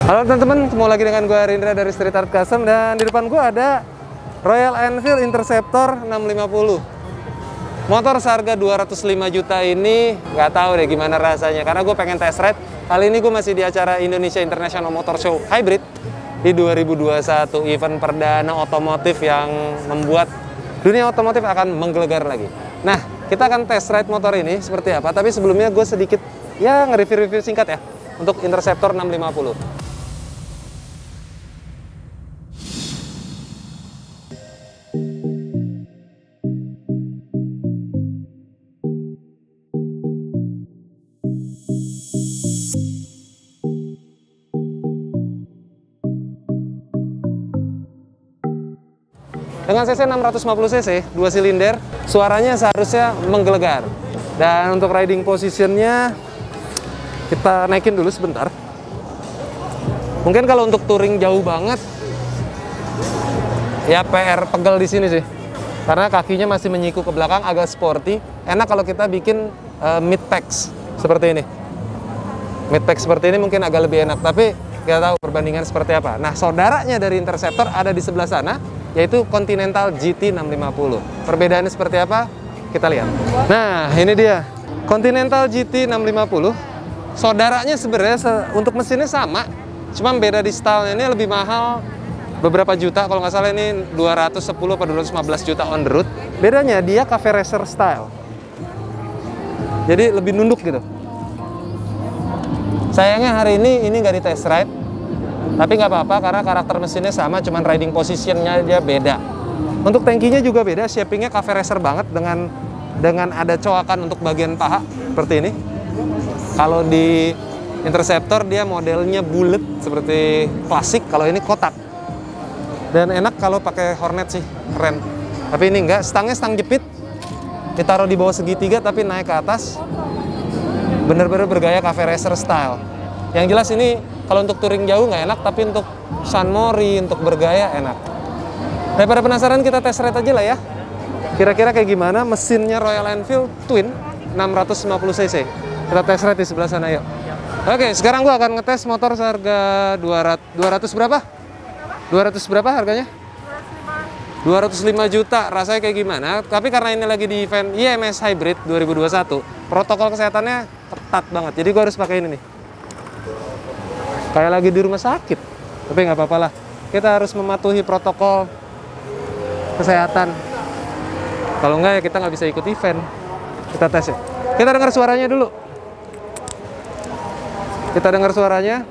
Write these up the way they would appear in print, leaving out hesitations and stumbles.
Halo teman-teman, ketemu lagi dengan gue Rindra dari Street Art Custom. Dan di depan gue ada Royal Enfield Interceptor 650. Motor seharga 205 juta ini nggak tahu deh gimana rasanya, karena gue pengen test ride. Kali ini gue masih di acara Indonesia International Motor Show Hybrid di 2021, event perdana otomotif yang membuat dunia otomotif akan menggelegar lagi. Nah, kita akan test ride motor ini seperti apa, tapi sebelumnya gue sedikit ya nge-review singkat ya untuk Interceptor 650. Dengan cc 650 cc, 2 silinder, suaranya seharusnya menggelegar. Dan untuk riding positionnya, kita naikin dulu sebentar. Mungkin kalau untuk touring jauh banget, ya PR pegel di sini sih. Karena kakinya masih menyiku ke belakang, agak sporty. Enak kalau kita bikin mid packs seperti ini. Mid pack seperti ini mungkin agak lebih enak, tapi kita tahu perbandingan seperti apa. Nah, saudaranya dari Interceptor ada di sebelah sana, yaitu Continental GT 650. Perbedaannya seperti apa? Kita lihat. Nah, ini dia Continental GT 650. Saudaranya sebenarnya untuk mesinnya sama, cuma beda di stylenya. Ini lebih mahal beberapa juta, kalau nggak salah ini 210 atau 215 juta on the road. Bedanya dia cafe racer style, jadi lebih nunduk gitu. Sayangnya hari ini nggak di test ride, tapi nggak apa-apa karena karakter mesinnya sama, cuman riding positionnya dia beda. Untuk tankinya juga beda, shapingnya cafe racer banget dengan ada coakan untuk bagian paha seperti ini. Kalau di Interceptor dia modelnya bulat seperti klasik, kalau ini kotak. Dan enak kalau pakai Hornet sih, keren. Tapi ini enggak, stangnya stang jepit, ditaruh di bawah segitiga tapi naik ke atas. Bener-bener bergaya cafe racer style. Yang jelas ini kalau untuk touring jauh nggak enak, tapi untuk San Mori, untuk bergaya enak. Daripada penasaran, kita test ride aja lah ya. Kira-kira kayak gimana mesinnya Royal Enfield Twin 650 cc. Kita test ride di sebelah sana yuk. Oke, sekarang gua akan ngetes motor seharga 200 berapa? 200 berapa harganya? 205 juta. Rasanya kayak gimana? Tapi karena ini lagi di event IMS Hybrid 2021, protokol kesehatannya ketat banget. Jadi gua harus pakai ini nih. Kayak lagi di rumah sakit. Tapi nggak apa-apa lah. Kita harus mematuhi protokol kesehatan. Kalau nggak ya kita nggak bisa ikut event. Kita tes ya. Kita dengar suaranya dulu. Kita dengar suaranya.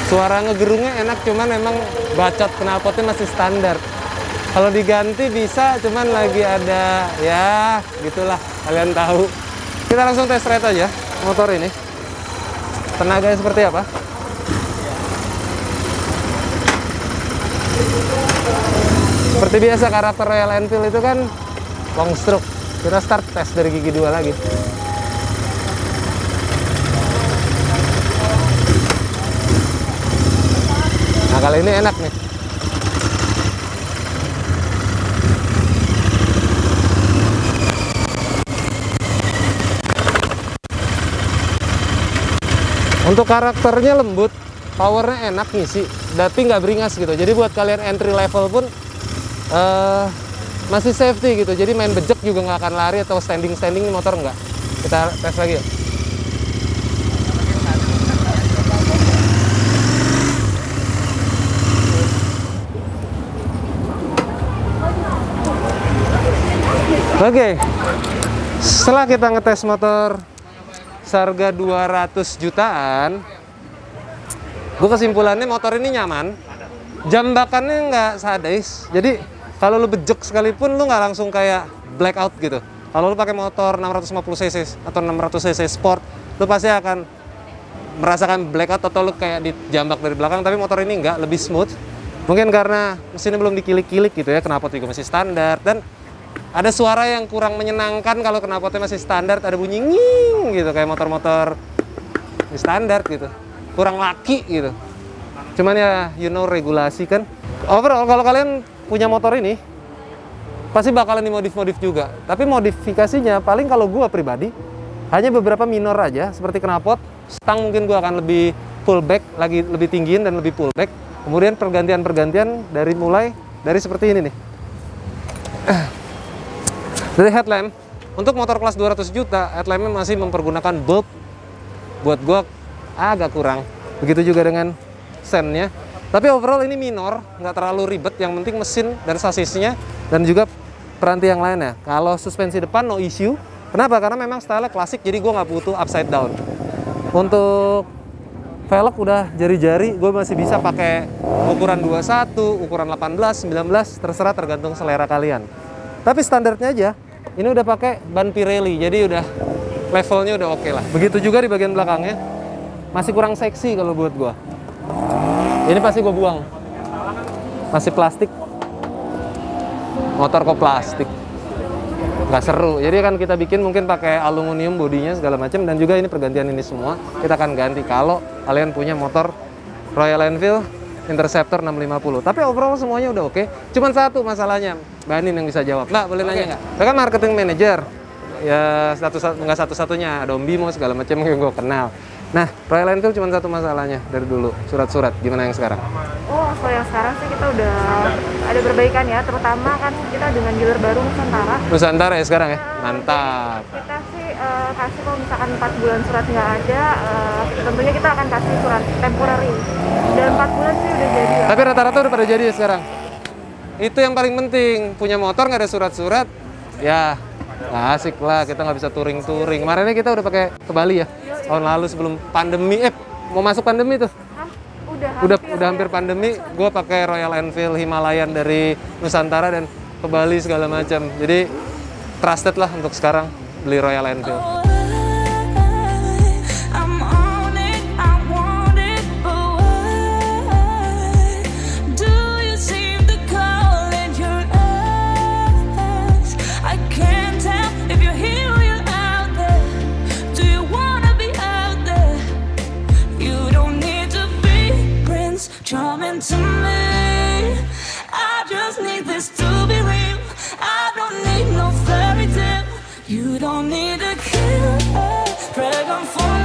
Suara ngegerungnya enak, cuman emang bacot knalpotnya masih standar. Kalau diganti bisa, cuman lagi ada ya gitulah, kalian tahu. Kita langsung test ride aja motor ini. Tenaganya seperti apa? Seperti biasa karakter Royal Enfield itu kan long stroke. Kita start test dari gigi 2 lagi. Nah, kali ini enak nih. Untuk karakternya lembut, powernya enak ngisi, tapi nggak beringas gitu. Jadi buat kalian entry level pun masih safety gitu. Jadi main bejek juga nggak akan lari atau standing motor nggak. Kita tes lagi ya. Oke, setelah kita ngetes motor seharga 200 jutaan, gue kesimpulannya motor ini nyaman, jam bakannya nggak sadis. Jadi kalau lu bejek sekalipun lu nggak langsung kayak blackout gitu. Kalau lu pakai motor 650 cc atau 600 cc sport, lu pasti akan merasakan blackout atau lu kayak dijambak dari belakang. Tapi motor ini nggak, lebih smooth. Mungkin karena mesinnya belum dikilik-kilik gitu ya, knalpot juga masih standar. Dan ada suara yang kurang menyenangkan kalau knalpotnya masih standar, ada bunyi nging gitu kayak motor-motor standar gitu, kurang laki gitu. Cuman ya you know regulasi kan. Overall kalau kalian punya motor ini pasti bakalan dimodif-modif juga. Tapi modifikasinya paling kalau gua pribadi hanya beberapa minor aja, seperti knalpot, stang mungkin gua akan lebih pullback, lagi lebih tinggiin dan lebih pullback. Kemudian pergantian-pergantian dari seperti ini nih. Dari headlamp, untuk motor kelas 200 juta, headlampnya masih mempergunakan bulb. Buat gua agak kurang. Begitu juga dengan sennya. Tapi overall ini minor, nggak terlalu ribet. Yang penting mesin dan sasisnya dan juga peranti yang lainnya. Kalau suspensi depan no issue. Kenapa? Karena memang style klasik, jadi gue nggak butuh upside down. Untuk velg udah jari-jari, gue masih bisa pakai ukuran 21, ukuran 18, 19, terserah tergantung selera kalian. Tapi standarnya aja, ini udah pakai ban Pirelli, jadi udah levelnya udah oke lah. Begitu juga di bagian belakangnya, masih kurang seksi kalau buat gue. Ini pasti gue buang. Masih plastik. Motor kok plastik. Nggak seru. Jadi kan kita bikin mungkin pakai aluminium bodinya segala macam, dan juga ini pergantian ini semua kita akan ganti kalau kalian punya motor Royal Enfield Interceptor 650. Tapi overall semuanya udah oke. Cuman satu masalahnya, Banin yang bisa jawab. Mbak, boleh nanya nggak? Saya kan marketing manager. Ya nggak satu-satunya, ada Om Bimo segala macam yang gue kenal. Nah, Royal Enfield cuma satu masalahnya dari dulu, surat-surat. Gimana yang sekarang? Oh, kalau yang sekarang sih kita udah ada perbaikan ya, terutama kan kita dengan dealer baru Nusantara. Nusantara ya sekarang ya? Mantap. Kita sih kasih kalau misalkan 4 bulan surat nggak ada, tentunya kita akan kasih surat temporary. Dan 4 bulan sih udah jadi lah. Tapi rata-rata udah pada jadi ya sekarang? Itu yang paling penting, punya motor nggak ada surat-surat, ya nggak asik lah, kita nggak bisa touring-touring. Kemarin kita udah pakai ke Bali ya? Tahun lalu sebelum pandemi, mau masuk pandemi tuh. Udah hampir pandemi, gue pakai Royal Enfield Himalayan dari Nusantara dan ke Bali segala macam. Jadi trusted lah untuk sekarang beli Royal Enfield. Coming to me, I just need this to be real. I don't need no fairy tale. You don't need a killer, dragon for